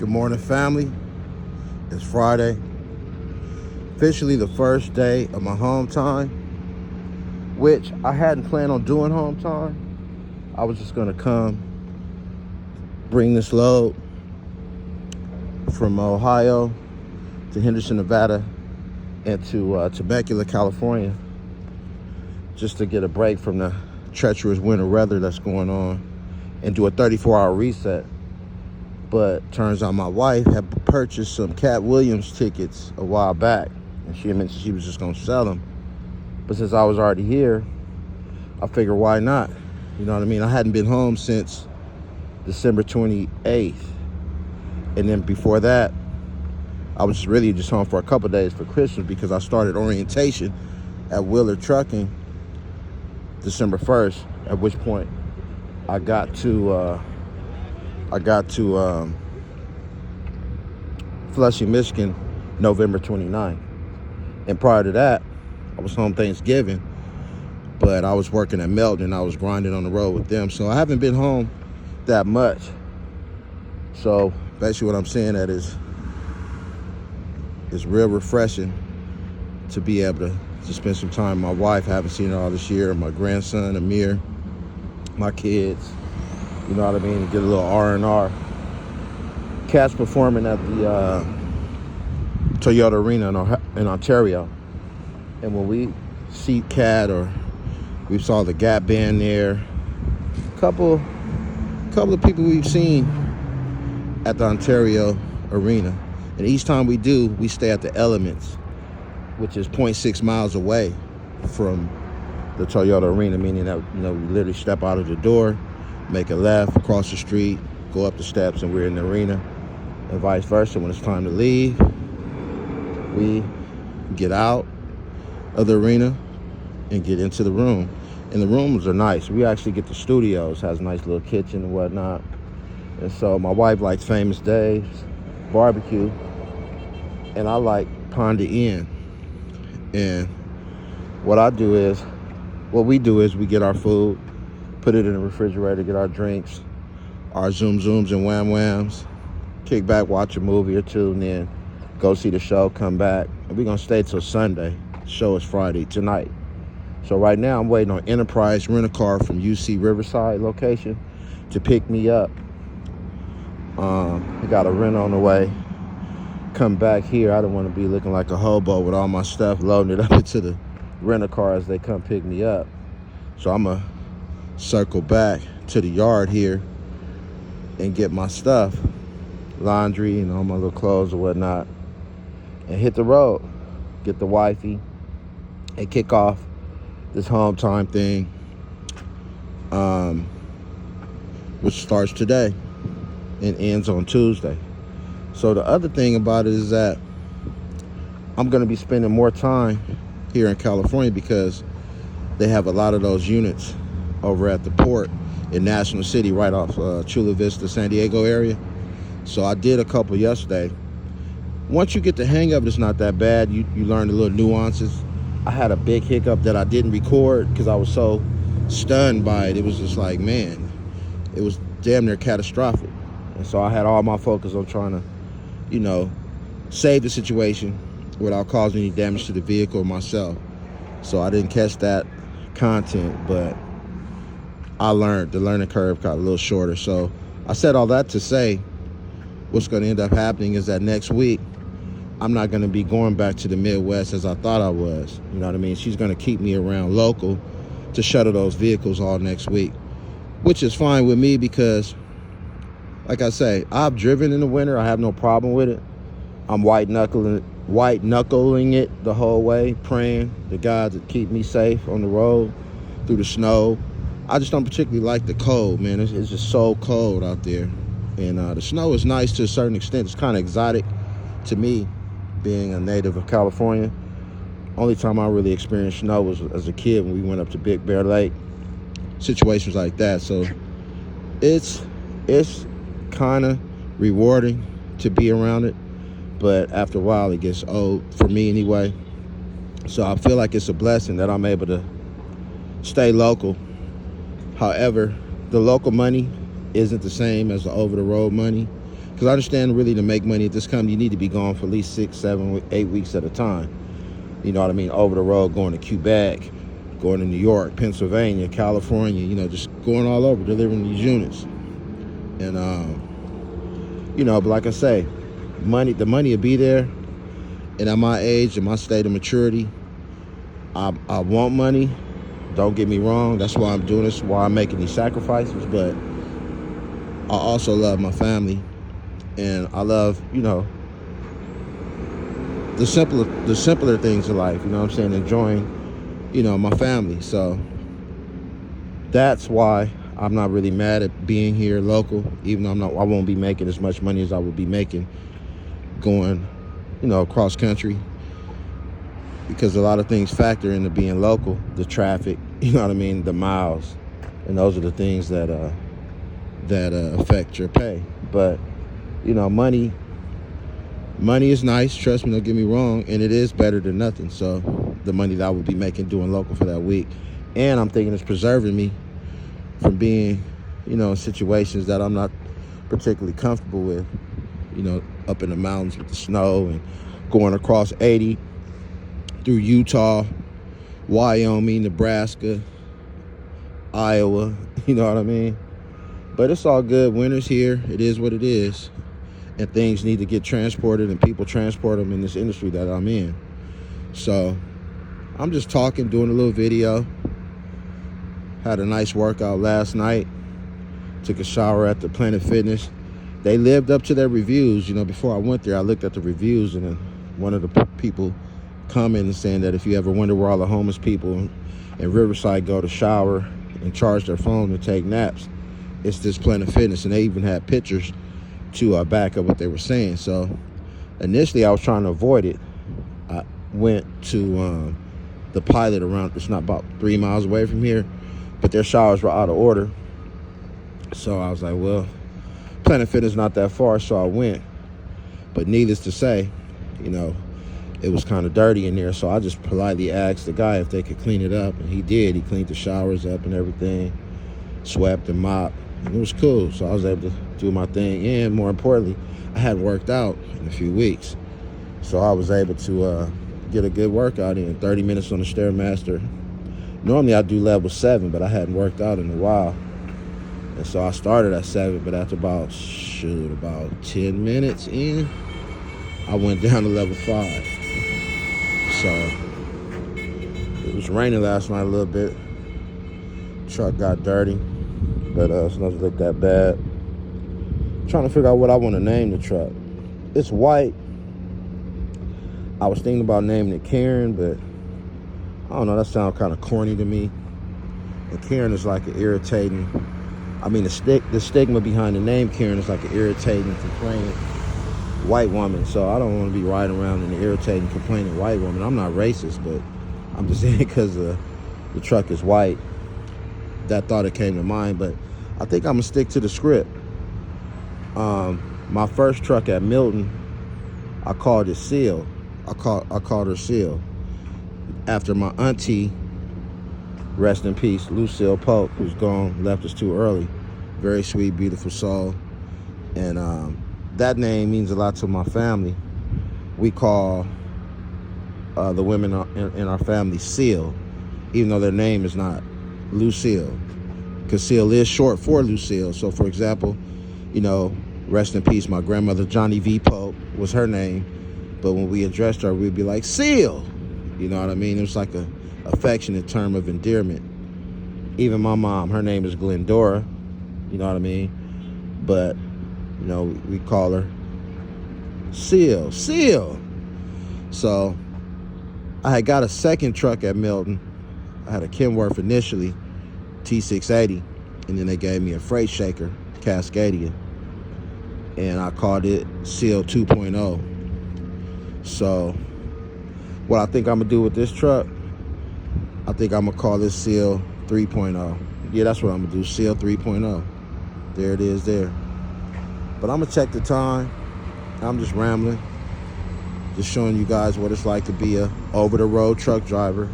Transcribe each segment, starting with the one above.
Good morning, family. It's Friday, officially the first day of my home time, which I hadn't planned on doing home time. I was just gonna come bring this load from Ohio to Henderson, Nevada, and to Temecula, California, just to get a break from the treacherous winter weather that's going on and do a 34-hour reset. But turns out my wife had purchased some Cat Williams tickets a while back, and she mentioned she was just gonna sell them. But since I was already here, I figured why not? You know what I mean? I hadn't been home since December 28th. And then before that, I was really just home for a couple days for Christmas because I started orientation at Wheeler Trucking December 1st, at which point I got to Flushing, Michigan, November 29th. And prior to that, I was home Thanksgiving, but I was working at Melton and I was grinding on the road with them. So I haven't been home that much. So basically what I'm saying that is it's real refreshing to be able to spend some time with my wife. I haven't seen her all this year. My grandson, Amir, my kids, you know what I mean? Get a little R&R. Cat's performing at the Toyota Arena in Ontario. And when we see Cat, or we saw the Gap Band there, couple of people we've seen at the Ontario Arena. And each time we do, we stay at the Elements, which is 0.6 miles away from the Toyota Arena, meaning that, you know, we literally step out of the door, make a left, across the street, go up the steps, and we're in the arena. And vice versa. When it's time to leave, we get out of the arena and get into the room. And the rooms are nice. We actually get the studios, has a nice little kitchen and whatnot. And so my wife likes Famous Dave's barbecue, and I like Ponder Inn. And what we do is we get our food, put it in the refrigerator, get our drinks, our Zoom Zooms and Wham Whams, kick back, watch a movie or two, and then go see the show, come back. And we're going to stay till Sunday. The show is Friday, tonight. So right now I'm waiting on Enterprise Rent-A-Car from UC Riverside location to pick me up. I got a rent on the way. Come back here. I don't want to be looking like a hobo with all my stuff, loading it up into the rent-a-car as they come pick me up. So I'm going to circle back to the yard here and get my stuff, laundry and all my little clothes or whatnot, and hit the road, get the wifey, and kick off this home time thing, which starts today and ends on Tuesday. So the other thing about it is that I'm going to be spending more time here in California because they have a lot of those units over at the port in National City, right off Chula Vista, San Diego area. So I did a couple yesterday. Once you get the hang of it, it's not that bad. You learn the little nuances. I had a big hiccup that I didn't record because I was so stunned by it. It was just like, man, it was damn near catastrophic. And so I had all my focus on trying to, you know, save the situation without causing any damage to the vehicle or myself. So I didn't catch that content, but I learned. The learning curve got a little shorter. So I said all that to say what's going to end up happening is that next week I'm not going to be going back to the Midwest as I thought I was. You know what I mean? She's going to keep me around local to shuttle those vehicles all next week, which is fine with me because, like I say, I've driven in the winter. I have no problem with it. I'm white knuckling it the whole way, praying to God to keep me safe on the road through the snow. I just don't particularly like the cold, man. It's just so cold out there. And the snow is nice to a certain extent. It's kind of exotic to me, being a native of California. Only time I really experienced snow was as a kid when we went up to Big Bear Lake, situations like that. So it's kind of rewarding to be around it, but after a while it gets old, for me anyway. So I feel like it's a blessing that I'm able to stay local. However, the local money isn't the same as the over-the-road money Because I understand really to make money at this company, you need to be gone for at least 6, 7, 8 weeks at a time. You know what I mean? Over the road, going to Quebec, going to New York, Pennsylvania, California, you know, just going all over, delivering these units. And, you know, but like I say, the money will be there. And at my age, in my state of maturity, I want money. Don't get me wrong. That's why I'm doing this, why I'm making these sacrifices. But I also love my family. And I love, you know, the simpler things in life, you know what I'm saying? Enjoying, you know, my family. So that's why I'm not really mad at being here local, even though I won't be making as much money as I would be making going, you know, across country, because a lot of things factor into being local. The traffic, you know what I mean, the miles, and those are the things that affect your pay. But you know, money is nice, trust me, don't get me wrong, and it is better than nothing. So the money that I would be making doing local for that week, and I'm thinking it's preserving me from being, you know, in situations that I'm not particularly comfortable with, you know, up in the mountains with the snow and going across 80 through Utah, Wyoming, Nebraska, Iowa, you know what I mean? But it's all good. Winter's here. It is what it is. And things need to get transported, and people transport them in this industry that I'm in. So I'm just talking, doing a little video. Had a nice workout last night. Took a shower at the Planet Fitness. They lived up to their reviews. You know, before I went there, I looked at the reviews, and then one of the people commented saying that if you ever wonder where all the homeless people in Riverside go to shower and charge their phone to take naps, it's this Planet Fitness. And they even had pictures to back up what they were saying. So initially I was trying to avoid it. I went to the Pilot around, it's not about 3 miles away from here, but their showers were out of order. So I was like, well, Planet Fitness not that far, so I went. But needless to say, you know, it was kind of dirty in there, so I just politely asked the guy if they could clean it up, and he did. He cleaned the showers up and everything, swept and mopped, and it was cool. So I was able to do my thing, and more importantly, I hadn't worked out in a few weeks, so I was able to get a good workout in. 30 minutes on the Stairmaster. Normally I do level 7, but I hadn't worked out in a while, and so I started at 7, but after about 10 minutes in, I went down to level 5. So it was raining last night a little bit. Truck got dirty, but it's not look that bad. Trying to figure out what I want to name the truck. It's white. I was thinking about naming it Karen, but I don't know, that sounds kind of corny to me. And Karen is like an irritating, I mean, the stigma behind the name Karen is like an irritating, complaining white woman. So I don't want to be riding around in an irritating, complaining white woman. I'm not racist, but I'm just saying because the truck is white. That thought it came to mind, but I think I'm gonna stick to the script. My first truck at Milton, I called it Seal. I called her Seal after my auntie, rest in peace, Lucille Polk, who's gone, left us too early. Very sweet, beautiful soul. And that name means a lot to my family. We call the women in our family Seal, even though their name is not Lucille, because Seal is short for Lucille. So for example, you know, rest in peace, my grandmother Johnny V. Pope was her name, but when we addressed her, we'd be like, Seal, you know what I mean? It was like a affectionate term of endearment. Even my mom, her name is Glendora, you know what I mean? But, you know, we call her Seal. So I had got a second truck at Milton. I had a Kenworth initially, T680, and then they gave me a freight shaker, Cascadia, and I called it Seal 2.0. So what I think I'm gonna do with this truck, I think I'm gonna call this Seal 3.0. Yeah, that's what I'm gonna do, Seal 3.0. There it is there. But I'm gonna check the time. I'm just rambling, just showing you guys what it's like to be a over-the-road truck driver.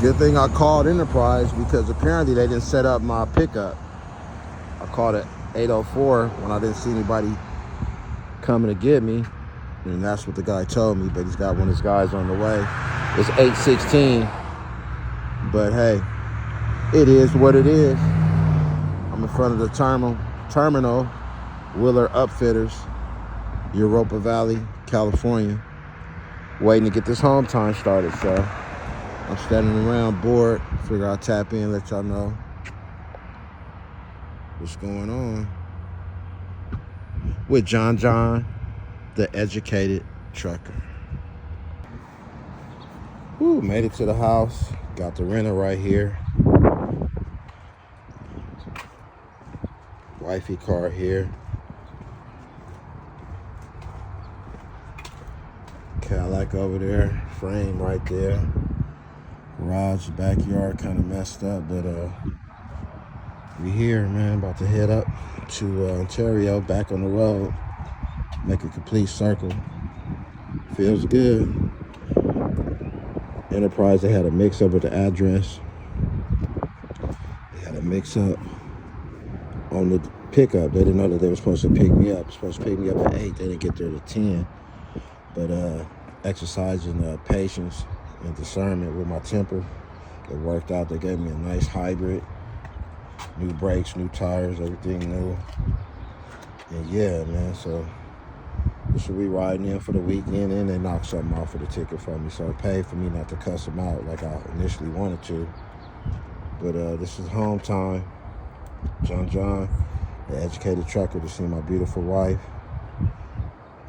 Good thing I called Enterprise because apparently they didn't set up my pickup. I called at 8:04 when I didn't see anybody coming to get me. And that's what the guy told me, but he's got one of his guys on the way. It's 8:16, but hey, it is what it is. I'm in front of the terminal, Wheeler Upfitters, Europa Valley, California, waiting to get this home time started. So I'm standing around bored, figure I'll tap in, let y'all know what's going on with John, the educated trucker. Woo, made it to the house. Got the renter right here. Wifey car here. Cadillac over there. Frame right there. Garage, backyard kind of messed up, but we here, man. About to head up to Ontario, back on the road. Make a complete circle. Feels good. Enterprise, they had a mix up with the address. They had a mix up on the pickup. They didn't know that they were supposed to pick me up. Supposed to pick me up at 8. They didn't get there to 10. But exercising patience and discernment with my temper, it worked out. They gave me a nice hybrid. New brakes, new tires, everything new. And yeah, man, so this will be riding in for the weekend, and they knocked something off of the ticket for me. So it paid for me not to cuss them out like I initially wanted to. But this is home time. John, the educated trucker, to see my beautiful wife.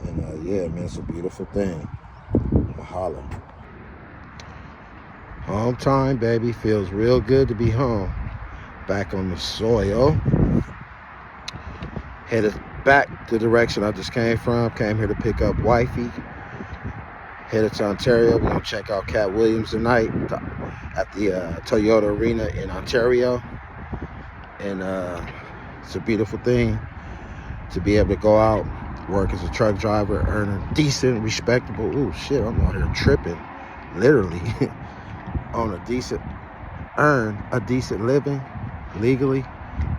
And yeah, man, it's a beautiful thing. Mahalo. Home time, baby. Feels real good to be home. Back on the soil. Headed back the direction I just came from. Came here to pick up wifey. Headed to Ontario. We're going to check out Cat Williams tonight at the Toyota Arena in Ontario. And it's a beautiful thing to be able to go out, work as a truck driver, earn a decent, respectable, ooh, shit, I'm out here tripping, literally, on a decent, earn a decent living, legally,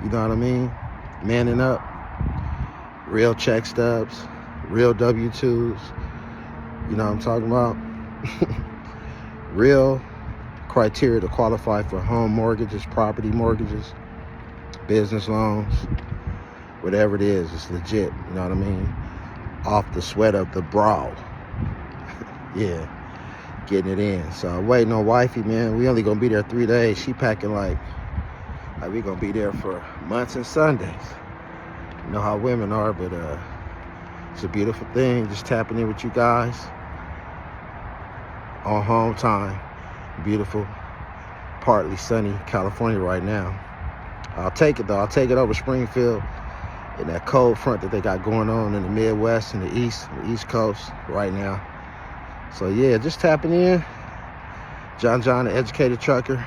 you know what I mean? Manning up, real check stubs, real W-2s, you know what I'm talking about? Real criteria to qualify for home mortgages, property mortgages, business loans, whatever it is, it's legit, you know what I mean? Off the sweat of the brow. Yeah, getting it in. So waiting on wifey, man. We only gonna be there 3 days. She packing like we gonna be there for months and Sundays. You know how women are, but it's a beautiful thing. Just tapping in with you guys on home time. Beautiful, partly sunny California right now. I'll take it though. I'll take it over Springfield and that cold front that they got going on in the Midwest and the East Coast right now. So yeah, just tapping in. John, the educated trucker.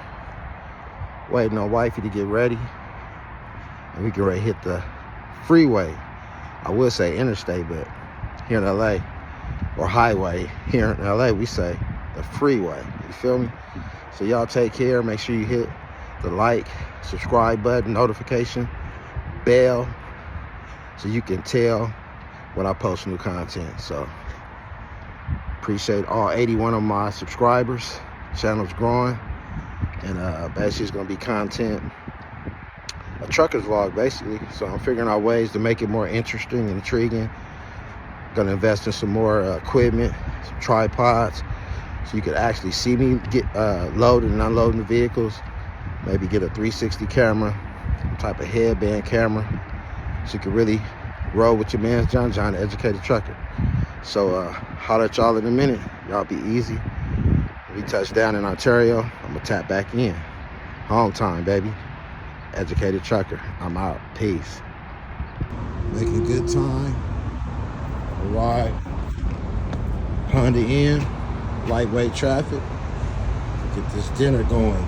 Waiting on wifey to get ready. And we get ready to hit the freeway. I would say interstate, but here in LA, or highway, here in LA, we say the freeway. You feel me? So y'all take care. Make sure you hit the like, subscribe button, notification, bell, so you can tell when I post new content. So appreciate all 81 of my subscribers. Channel's growing, and basically it's gonna be content, a trucker's vlog basically. So I'm figuring out ways to make it more interesting and intriguing. Gonna invest in some more equipment, some tripods, so you could actually see me get loading and unloading the vehicles. Maybe get a 360 camera, some type of headband camera, so you can really roll with your man John, the educated trucker. So holler at y'all in a minute. Y'all be easy. We touch down in Ontario, I'm gonna tap back in. Home time, baby. Educated trucker. I'm out. Peace. Making good time. Ride Honda Inn, lightweight traffic. Get this dinner going.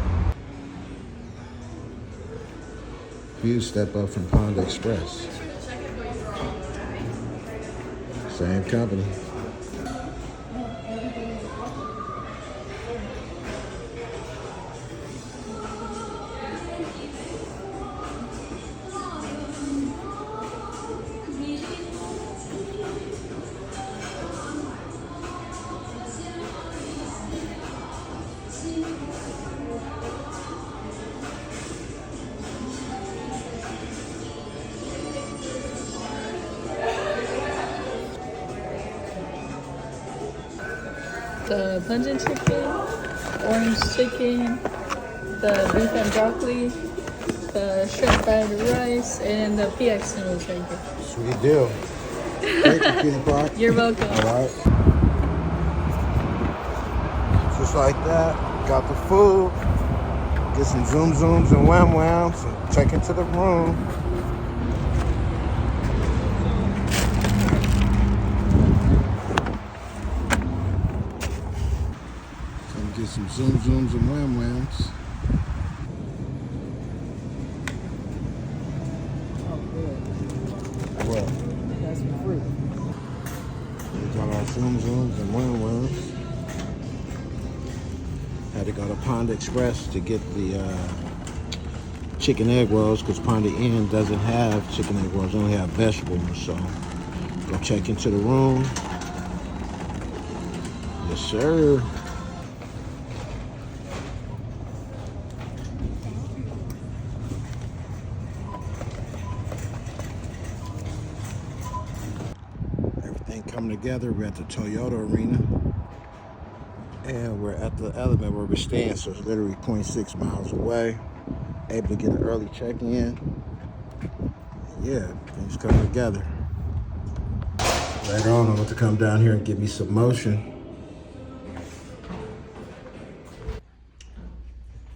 Few step up from Panda Express. Same company. the pungent chicken, orange chicken, the beef and broccoli, the shrimp fried rice, and the PX noodles right here. Sweet deal. Thank you, Cutie Pie. You're welcome. All right. Just like that, got the food. Get some zoom zooms and wham whams and check into the room. Come get some zoom zooms and wham whams. What? That's for free. We got our zoom zooms and wham whams. Had to go to Pond Express to get the chicken egg rolls because Pond Inn doesn't have chicken egg rolls, only have vegetables. So go check into the room. Yes, sir. Everything coming together. We're at the Toyota Arena. And we're at the element where we're staying, so it's literally 0.6 miles away. Able to get an early check-in. Yeah, things coming together. Later on, I'm going to come down here and give me some motion.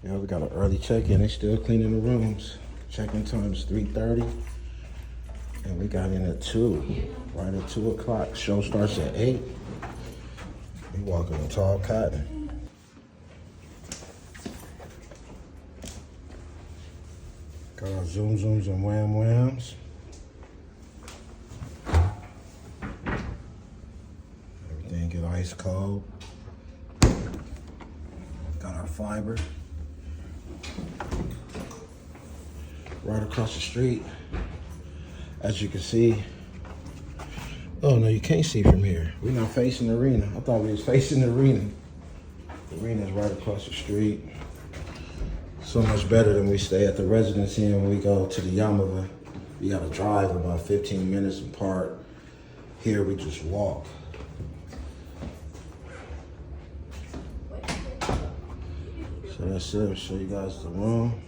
Yeah, we got an early check-in. They still cleaning the rooms. Check-in time is 3:30. And we got in at 2. Right at 2 o'clock. Show starts at 8. We walking in tall cotton. Got our zoom zooms and wham whams. Everything get ice cold. Got our fiber. Right across the street. As you can see. Oh no, you can't see from here. We're not facing the arena. I thought we was facing the arena. The arena's right across the street. So much better than we stay at the Residence Inn when we go to the Yamava. We gotta drive about 15 minutes apart. Here we just walk. So that's it. I'll show you guys the room.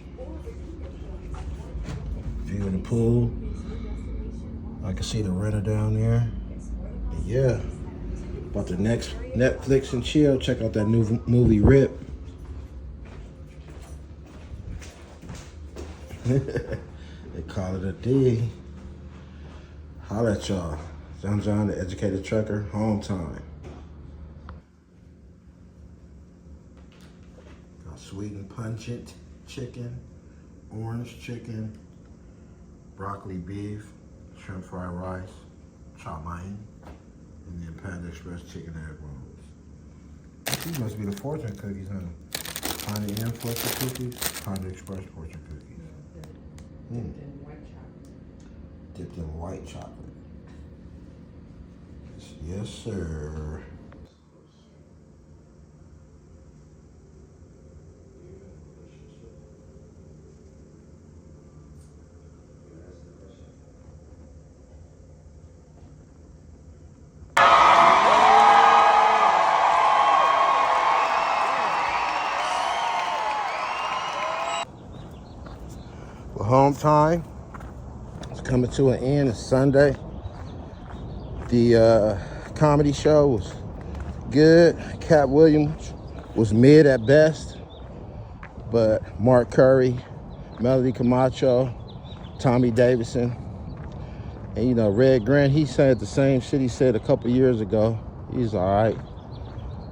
View of the pool. I can see the renter down there. Yeah, about the next Netflix and chill. Check out that new movie, Rip. They call it a D. Holla at y'all. John, the Educated Trucker, home time. Got sweet and pungent chicken, orange chicken, broccoli beef, shrimp fried rice, chow mein, and then Panda Express chicken egg rolls. These must be the fortune cookies, huh? Panda Inn fortune cookies, Panda Express fortune cookies. Dipped in white chocolate. Yes, sir. Well, home time is coming to an end. It's Sunday. The comedy show was good. Cat Williams was mid at best, but Mark Curry, Melody Camacho, Tommy Davidson, and you know, Red Grant, he said the same shit he said a couple years ago. He's all right.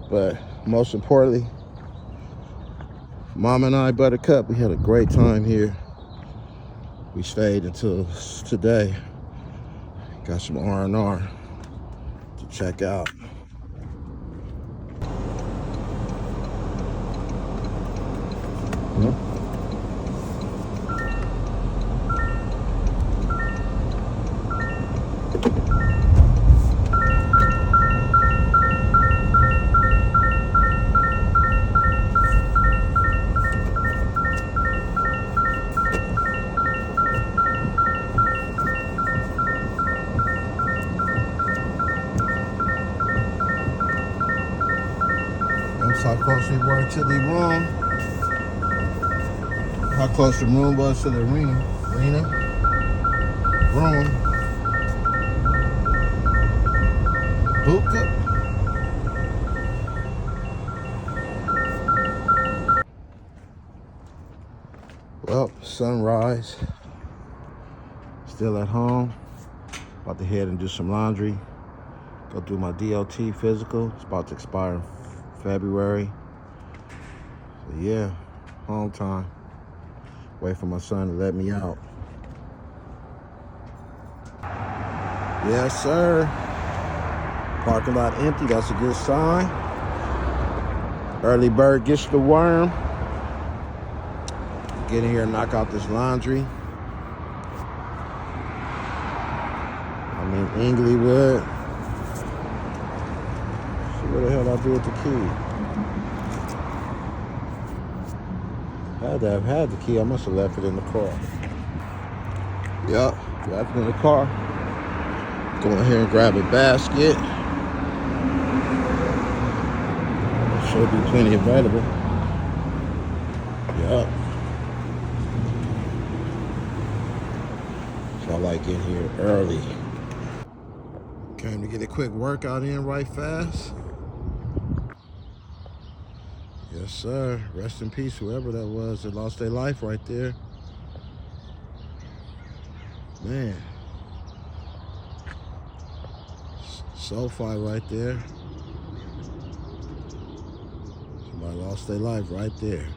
But most importantly, Mom and I, Buttercup, we had a great time here. We stayed until today. Got some R&R to check out. how close we were to the room. How close the room was to the arena. Room. Hookah. Well, sunrise. Still at home. About to head and do some laundry. Go do my DOT physical. It's about to expire in February. So yeah, home time. Wait for my son to let me out. Yes, sir. Parking lot empty. That's a good sign. Early bird gets the worm. Get in here and knock out this laundry. I'm in Inglewood. So what the hell I do with the key? Had to have had the key. I must have left it in the car. Yup, left it in the car. Go in here and grab a basket. Should be plenty available. Yup. So I like getting here early. Came to get a quick workout in right fast. Yes, sir. Rest in peace, whoever that was that lost their life right there. Man. SoFi right there. Somebody lost their life right there.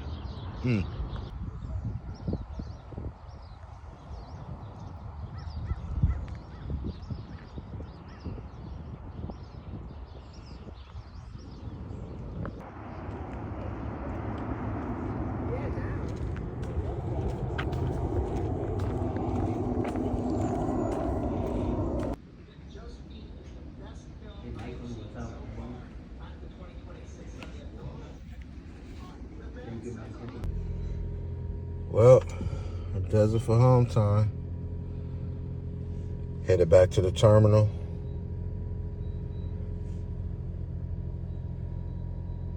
Well, it does it for home time. Headed back to the terminal.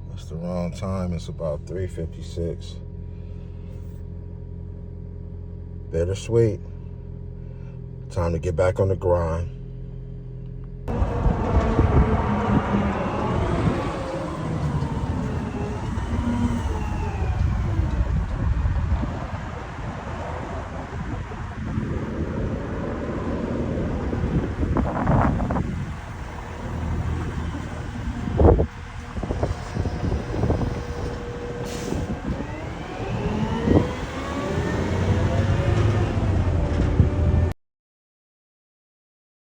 That's the wrong time. It's about 3:56. Bittersweet. Time to get back on the grind.